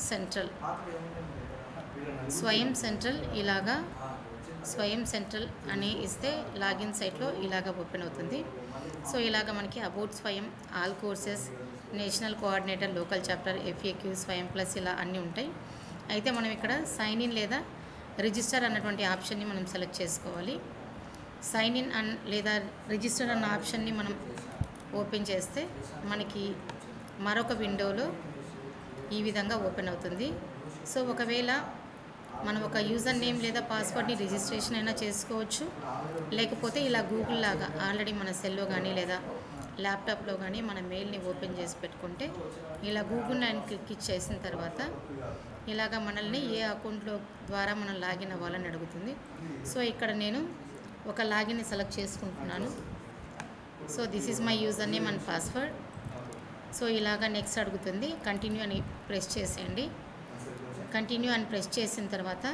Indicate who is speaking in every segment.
Speaker 1: Central స్వయం central ఇలాగా స్వయం సెంట్రల్ అని ఇస్తే లాగిన్ సైట్లో ఇలాగ ఓపెన్ అవుతుంది. సో ఇలాగ మనకి అబౌట్ స్వయం, all courses, national coordinator, local chapter, FAQ, స్వయం ప్లస్ ఇలా అన్నీ ఉంటాయి. అయితే మనం ఇక్కడ సైన్ ఇన్ లేదా రిజిస్టర్ అన్నటువంటి ఆప్షన్ని మనం సెలెక్ట్ చేసుకోవాలి. సైన్ ఇన్ లేదా రిజిస్టర్ అన్న ఆప్షన్ని మనం ఓపెన్ చేస్తే మనకి మరొక విండోలో ఈ విధంగా ఓపెన్ అవుతుంది. సో ఒకవేళ మనం ఒక యూజర్ నేమ్ లేదా పాస్వర్డ్ని రిజిస్ట్రేషన్ అయినా చేసుకోవచ్చు, లేకపోతే ఇలా గూగుల్ లాగా ఆల్రెడీ మన సెల్లో కానీ లేదా ల్యాప్టాప్లో కానీ మన మెయిల్ని ఓపెన్ చేసి పెట్టుకుంటే ఇలా గూగుల్ అని క్లిక్ చేసిన తర్వాత ఇలాగ మనల్ని ఏ అకౌంట్లో ద్వారా మనం లాగిన్ అవ్వాలని అడుగుతుంది. సో ఇక్కడ నేను ఒక లాగిన్ని సెలెక్ట్ చేసుకుంటున్నాను. So this is my user name and password. So ఇలాగ నెక్స్ట్ అడుగుతుంది. కంటిన్యూ అని ప్రెస్ చేసేయండి. కంటిన్యూ అని ప్రెస్ చేసిన తర్వాత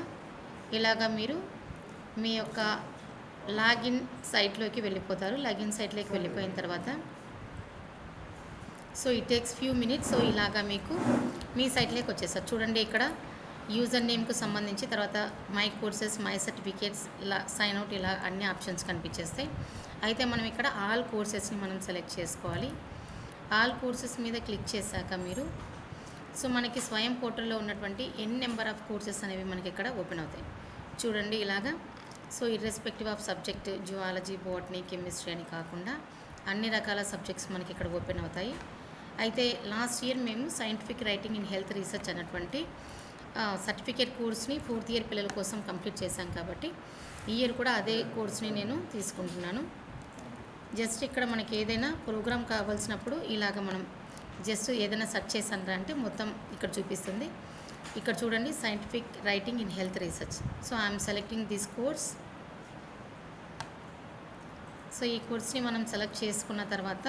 Speaker 1: ఇలాగ మీరు మీ యొక్క లాగిన్ సైట్లోకి వెళ్ళిపోతారు. లాగిన్ సైట్లోకి వెళ్ళిపోయిన తర్వాత so it takes few minutes. So ఇలాగా మీకు మీ సైట్లోకి వచ్చేస్తారు. చూడండి ఇక్కడ యూజర్ నేమ్కు సంబంధించి తర్వాత మై కోర్సెస్, మై సర్టిఫికేట్స్, ఇలా సైన్ అవుట్, ఇలా అన్ని ఆప్షన్స్ కనిపించేస్తాయి. అయితే మనం ఇక్కడ ఆల్ కోర్సెస్ని మనం సెలెక్ట్ చేసుకోవాలి. ఆల్ కోర్సెస్ మీద క్లిక్ చేశాక మీరు సో మనకి స్వయం పోర్టల్లో ఉన్నటువంటి ఎన్ నెంబర్ ఆఫ్ కోర్సెస్ అనేవి మనకి ఇక్కడ ఓపెన్ అవుతాయి. చూడండి ఇలాగా. So irrespective of subject, zoology, botany, chemistry అని కాకుండా అన్ని రకాల సబ్జెక్ట్స్ మనకి ఇక్కడ ఓపెన్ అవుతాయి. అయితే లాస్ట్ ఇయర్ మేము scientific writing in health research అన్నటువంటి సర్టిఫికేట్ కోర్స్ని 4th ఇయర్ పిల్లల కోసం కంప్లీట్ చేశాం కాబట్టి ఈ ఇయర్ కూడా అదే కోర్స్ని నేను తీసుకుంటున్నాను. జస్ట్ ఇక్కడ మనకి ఏదైనా ప్రోగ్రామ్ కావాల్సినప్పుడు ఇలాగ మనం జస్ట్ ఏదైనా సెర్చ్ చేసారా అంటే మొత్తం ఇక్కడ చూపిస్తుంది. ఇక్కడ చూడండి scientific writing in health research. So I'm selecting this course. So ఈ కోర్స్ని మనం సెలెక్ట్ చేసుకున్న తర్వాత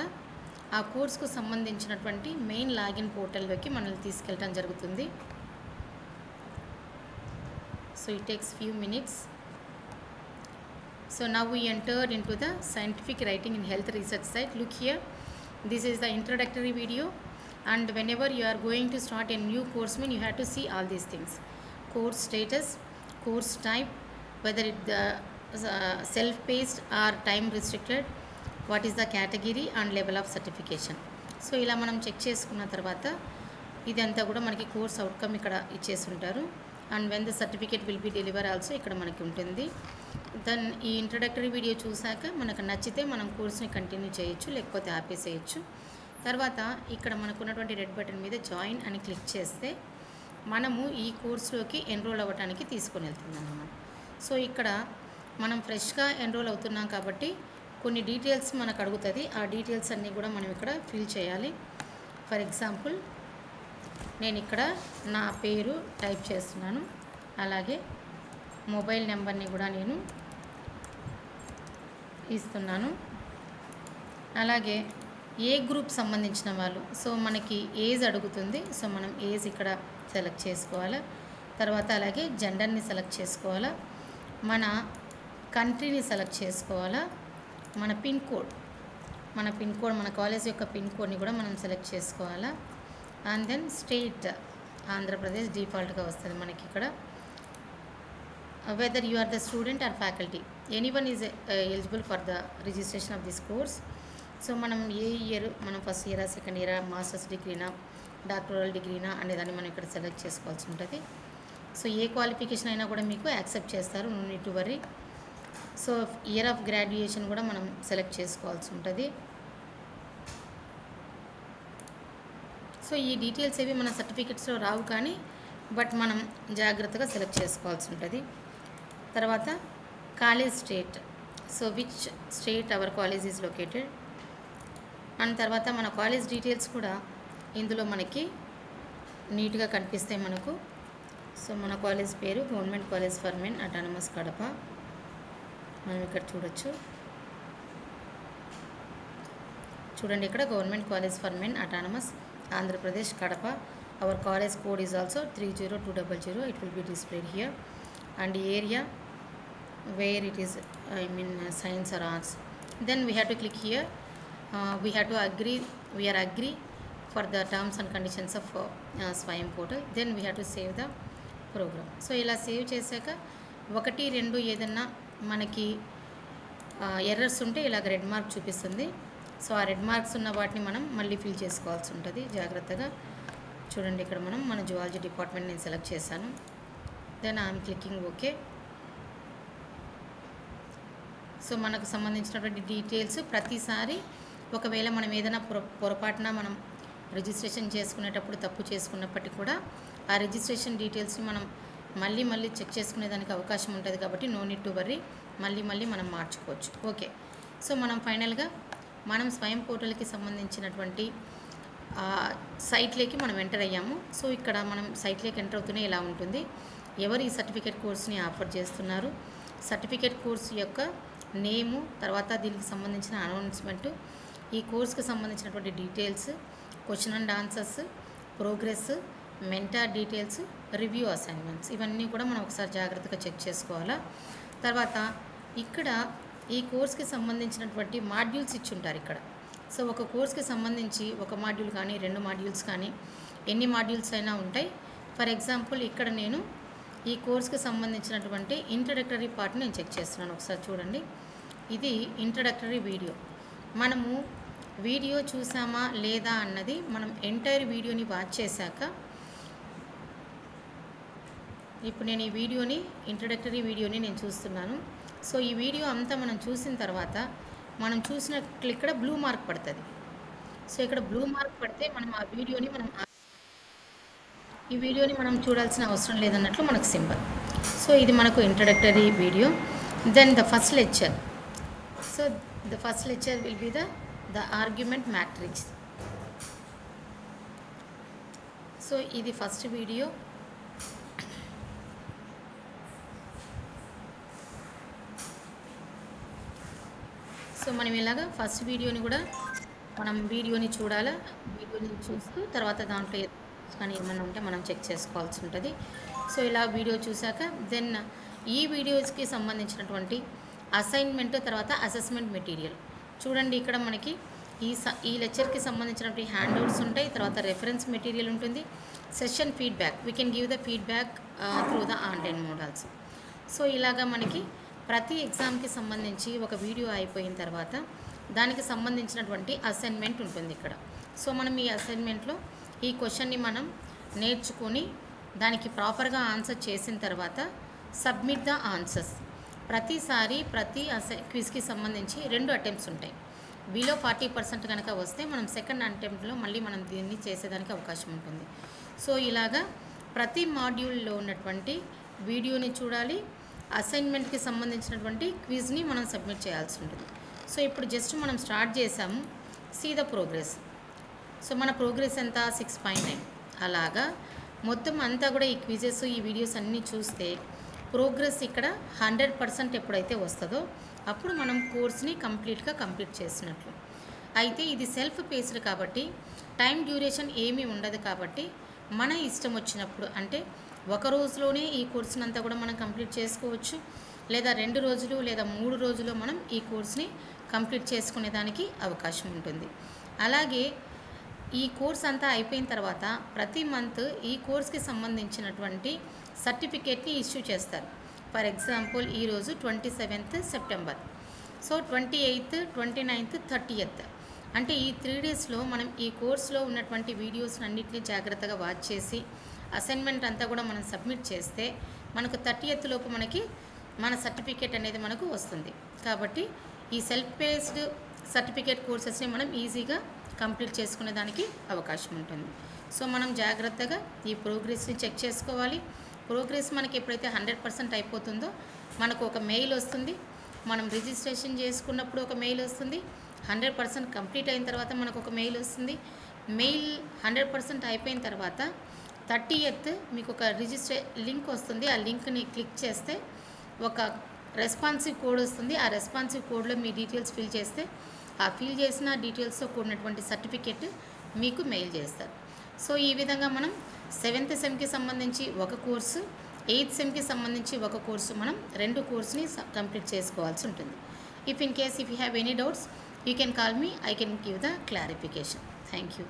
Speaker 1: ఆ కోర్స్కు సంబంధించినటువంటి మెయిన్ లాగిన్ పోర్టల్లోకి మనల్ని తీసుకెళ్ళడం జరుగుతుంది. So it takes few minutes. So now we entered into the scientific writing in health research site. Look here, this is the introductory video, and whenever you are going to start a new course you have to see all these things: course status, course type, whether it self-paced or time restricted, what is the category and level of certification. So ఇలా మనం check చేసుకున్న తర్వాత ఇదంతా కూడా మనకి course outcome ఇక్కడ ఇచ్చేసి ఉంటారు. And when the certificate will be deliver also ఇక్కడ మనకి ఉంటుంది. దెన్ ఈ ఇంట్రడక్టరీ వీడియో చూసాక మనకు నచ్చితే మనం కోర్స్ని కంటిన్యూ చేయొచ్చు, లేకపోతే ఆపేసేయచ్చు. తర్వాత ఇక్కడ మనకు ఉన్నటువంటి రెడ్ బటన్ మీద జాయిన్ అని క్లిక్ చేస్తే మనము ఈ కోర్సులోకి ఎన్రోల్ అవ్వడానికి తీసుకొని వెళ్తున్నాం అన్నమాట. సో ఇక్కడ మనం ఫ్రెష్గా ఎన్రోల్ అవుతున్నాం కాబట్టి కొన్ని డీటెయిల్స్ మనకు అడుగుతుంది. ఆ డీటెయిల్స్ అన్నీ కూడా మనం ఇక్కడ ఫిల్ చేయాలి. ఫర్ ఎగ్జాంపుల్ నేను ఇక్కడ నా పేరు టైప్ చేస్తున్నాను, అలాగే మొబైల్ నెంబర్ని కూడా నేను ఇస్తున్నాను, అలాగే ఏ గ్రూప్ సంబంధించిన వాళ్ళు. సో మనకి ఏజ్ అడుగుతుంది. సో మనం ఏజ్ ఇక్కడ సెలెక్ట్ చేసుకోవాలా. తర్వాత అలాగే జెండర్ని సెలెక్ట్ చేసుకోవాలా, మన కంట్రీని సెలెక్ట్ చేసుకోవాలా, మన పిన్ కోడ్ మన కాలేజ్ యొక్క పిన్ కోడ్ని కూడా మనం సెలెక్ట్ చేసుకోవాలా. అండ్ దెన్ స్టేట్ ఆంధ్రప్రదేశ్ డిఫాల్ట్గా వస్తుంది మనకి ఇక్కడ. Whether you are the student or faculty, anyone is eligible for the registration of this course. So మనం ఏ ఇయర్, మనం ఫస్ట్ ఇయరా, సెకండ్ ఇయరా, మాస్టర్స్ డిగ్రీనా, డాక్టరల్ డిగ్రీనా అనేదాన్ని మనం ఇక్కడ సెలెక్ట్ చేసుకోవాల్సి ఉంటుంది. సో ఏ క్వాలిఫికేషన్ అయినా కూడా మీకు యాక్సెప్ట్ చేస్తారు, no need to worry. So year of graduation కూడా మనం సెలెక్ట్ చేసుకోవాల్సి ఉంటుంది. సో ఈ డీటెయిల్స్ ఏవి మన సర్టిఫికెట్స్లో రావు, కానీ బట్ మనం జాగ్రత్తగా సెలెక్ట్ చేసుకోవాల్సి ఉంటుంది. తర్వాత college state, so which state hour college is located. And తర్వాత మన కాలేజ్ డీటెయిల్స్ కూడా ఇందులో మనకి నీట్గా కనిపిస్తాయి మనకు. సో మన కాలేజ్ పేరు government college for men autonomous Kadapa, మనం ఇక్కడ చూడొచ్చు. చూడండి ఇక్కడ government college for men autonomous Andhra Pradesh Kadapa. Hour college code is also 30200. It will be displayed here. And area where it is, I mean science or arts. Then we have to click here. We have to agree, we are agree for the terms and conditions of Swayam portal. Then we have to save the program. So ఇలా save చేశాక 1, 2 ఏదన్నా మనకి errors ఉంటే ఇలాగ red mark చూపిస్తుంది. So ఆ red marks ఉన్న వాటిని మనం మళ్ళీ ఫిల్ చేసుకోవాల్సి ఉంటుంది జాగ్రత్తగా. చూడండి ఇక్కడ మన జువాలజీ డిపార్ట్మెంట్ నేను సెలెక్ట్ చేశాను. Then I'm clicking okay. So మనకు సంబంధించినటువంటి డీటెయిల్స్ ప్రతిసారి ఒకవేళ మనం ఏదైనా పొరపాటున మనం రిజిస్ట్రేషన్ చేసుకునేటప్పుడు తప్పు చేసుకున్నప్పటికీ కూడా ఆ రిజిస్ట్రేషన్ డీటెయిల్స్ని మనం మళ్ళీ చెక్ చేసుకునేదానికి అవకాశం ఉంటుంది కాబట్టి నో నీడ్ టు వర్రీ, మళ్ళీ మనం మార్చుకోవచ్చు. ఓకే. సో మనం ఫైనల్గా మనం స్వయం పోర్టల్కి సంబంధించినటువంటి సైట్లోకి మనం ఎంటర్ అయ్యాము. సో ఇక్కడ మనం సైట్లోకి ఎంటర్ అవుతూనే ఇలా ఉంటుంది. ఎవరు ఈ సర్టిఫికేట్ కోర్స్ని ఆఫర్ చేస్తున్నారు, సర్టిఫికేట్ కోర్స్ యొక్క నేము, తర్వాత దీనికి సంబంధించిన అనౌన్స్మెంటు, ఈ కోర్స్కి సంబంధించినటువంటి details, question and answers, progress, mentor details, review assignments, ఇవన్నీ కూడా మనం ఒకసారి జాగ్రత్తగా చెక్ చేసుకోవాలా. తర్వాత ఇక్కడ ఈ కోర్స్కి సంబంధించినటువంటి మాడ్యూల్స్ ఇచ్చి ఉంటారు ఇక్కడ. సో ఒక కోర్స్కి సంబంధించి ఒక మాడ్యూల్ కానీ 2 మాడ్యూల్స్ కానీ ఎన్ని మాడ్యూల్స్ అయినా ఉంటాయి. ఫర్ ఎగ్జాంపుల్ ఇక్కడ నేను ఈ కోర్స్కి సంబంధించినటువంటి ఇంట్రడక్టరీ పార్ట్ నేను చెక్ చేస్తున్నాను. ఒకసారి చూడండి, ఇది ఇంట్రడక్టరీ వీడియో. మనము వీడియో చూసామా లేదా అన్నది మనం ఎంటైర్ వీడియోని వాచ్ చేశాక, ఇప్పుడు నేను ఈ వీడియోని ఇంట్రడక్టరీ వీడియోని నేను చూస్తున్నాను. సో ఈ వీడియో అంతా మనం చూసిన తర్వాత మనం చూసిన ఇక్కడ బ్లూ మార్క్ పడుతుంది. సో ఇక్కడ బ్లూ మార్క్ పడితే మనం ఆ వీడియోని ఈ వీడియోని మనం చూడాల్సిన అవసరం లేదన్నట్లు మనకు సింబల్. సో ఇది మనకు introductory video. Then the first lecture. So the first lecture will be the argument matrix. So ఇది ఫస్ట్ వీడియో. సో మనం ఇలాగా ఫస్ట్ వీడియోని కూడా మనం వీడియోని చూడాలా. వీడియోని చూస్తూ తర్వాత దాంట్లో కానీ ఏమన్నా ఉంటే మనం చెక్ చేసుకోవాల్సి ఉంటుంది. సో ఇలా వీడియో చూశాక దెన్ ఈ వీడియోస్కి సంబంధించినటువంటి అసైన్మెంట్, తర్వాత అసెస్మెంట్ మెటీరియల్ చూడండి. ఇక్కడ మనకి ఈ లెక్చర్కి సంబంధించినటువంటి హ్యాండ్అవుట్స్ ఉంటాయి, తర్వాత రెఫరెన్స్ మెటీరియల్ ఉంటుంది, session feedback, we can give the feedback through the online mode also. So ఇలాగా మనకి ప్రతి ఎగ్జామ్కి సంబంధించి ఒక వీడియో అయిపోయిన తర్వాత దానికి సంబంధించినటువంటి అసైన్మెంట్ ఉంటుంది ఇక్కడ. సో మనం ఈ అసైన్మెంట్లో ఈ క్వశ్చన్ని మనం నేర్చుకొని దానికి ప్రాపర్గా ఆన్సర్ చేసిన తర్వాత సబ్మిట్ ద ఆన్సర్స్. ప్రతిసారి ప్రతి క్విజ్కి సంబంధించి 2 అటెంప్ట్స్ ఉంటాయి. బిలో 40% కనుక వస్తే మనం సెకండ్ అటెంప్ట్లో మళ్ళీ మనం దీన్ని చేసేదానికి అవకాశం ఉంటుంది. సో ఇలాగా ప్రతి మాడ్యూల్లో ఉన్నటువంటి వీడియోని చూడాలి, అసైన్మెంట్కి సంబంధించినటువంటి క్విజ్ని మనం సబ్మిట్ చేయాల్సి ఉంటుంది. సో ఇప్పుడు జస్ట్ మనం స్టార్ట్ చేసాము. See the progress. సో మన ప్రోగ్రెస్ ఎంత 6.9. అలాగా మొత్తం అంతా కూడా ఈ క్విజెస్, ఈ వీడియోస్ అన్నీ చూస్తే ప్రోగ్రెస్ ఇక్కడ 100% ఎప్పుడైతే వస్తుందో అప్పుడు మనం కోర్స్ని కంప్లీట్ చేసినట్లు. అయితే ఇది సెల్ఫ్ పేస్డ్ కాబట్టి టైం డ్యూరేషన్ ఏమీ ఉండదు కాబట్టి మన ఇష్టం వచ్చినప్పుడు, అంటే ఒక రోజులోనే ఈ కోర్సునంతా కూడా మనం కంప్లీట్ చేసుకోవచ్చు, లేదా 2 రోజులు లేదా 3 రోజుల్లో మనం ఈ కోర్స్ని కంప్లీట్ చేసుకునేదానికి అవకాశం ఉంటుంది. అలాగే ఈ కోర్స్ అంతా అయిపోయిన తర్వాత ప్రతి మంత్ ఈ కోర్స్కి సంబంధించినటువంటి సర్టిఫికేట్ని ఇష్యూ చేస్తారు. ఫర్ ఎగ్జాంపుల్ ఈరోజు 27th September. So 28th, 29th, 30th అంటే ఈ 3 డేస్లో మనం ఈ కోర్సులో ఉన్నటువంటి వీడియోస్ అన్నింటినీ జాగ్రత్తగా వాచ్ చేసి అసైన్మెంట్ అంతా కూడా మనం సబ్మిట్ చేస్తే మనకు 30th లోపు మనకి మన సర్టిఫికేట్ అనేది మనకు వస్తుంది. కాబట్టి ఈ సెల్ఫ్ బేస్డ్ సర్టిఫికేట్ కోర్సెస్ని మనం ఈజీగా కంప్లీట్ చేసుకునే దానికి అవకాశం ఉంటుంది. సో మనం జాగ్రత్తగా ఈ ప్రోగ్రెస్ని చెక్ చేసుకోవాలి. ప్రోగ్రెస్ మనకి ఎప్పుడైతే 100% అయిపోతుందో మనకు ఒక మెయిల్ వస్తుంది. మనం రిజిస్ట్రేషన్ చేసుకున్నప్పుడు ఒక మెయిల్ వస్తుంది. 100% కంప్లీట్ అయిన తర్వాత మనకు ఒక మెయిల్ వస్తుంది. మెయిల్ 100% అయిపోయిన తర్వాత 30th మీకు ఒక లింక్ వస్తుంది. ఆ లింక్ని క్లిక్ చేస్తే ఒక రెస్పాన్సివ్ కోడ్ వస్తుంది. ఆ రెస్పాన్సివ్ కోడ్లో మీ డీటెయిల్స్ ఫిల్ చేస్తే ఆ ఫిల్ చేసిన డీటెయిల్స్తో కూడినటువంటి సర్టిఫికేట్ మీకు మెయిల్ చేస్తారు. సో ఈ విధంగా మనం 7th సెమ్కి సంబంధించి ఒక కోర్సు, 8th సెమ్కి సంబంధించి ఒక కోర్సు, మనం 2 కోర్సుని కంప్లీట్ చేసుకోవాల్సి ఉంటుంది. If you have any doubts, you can call me, I can give the clarification. Thank you.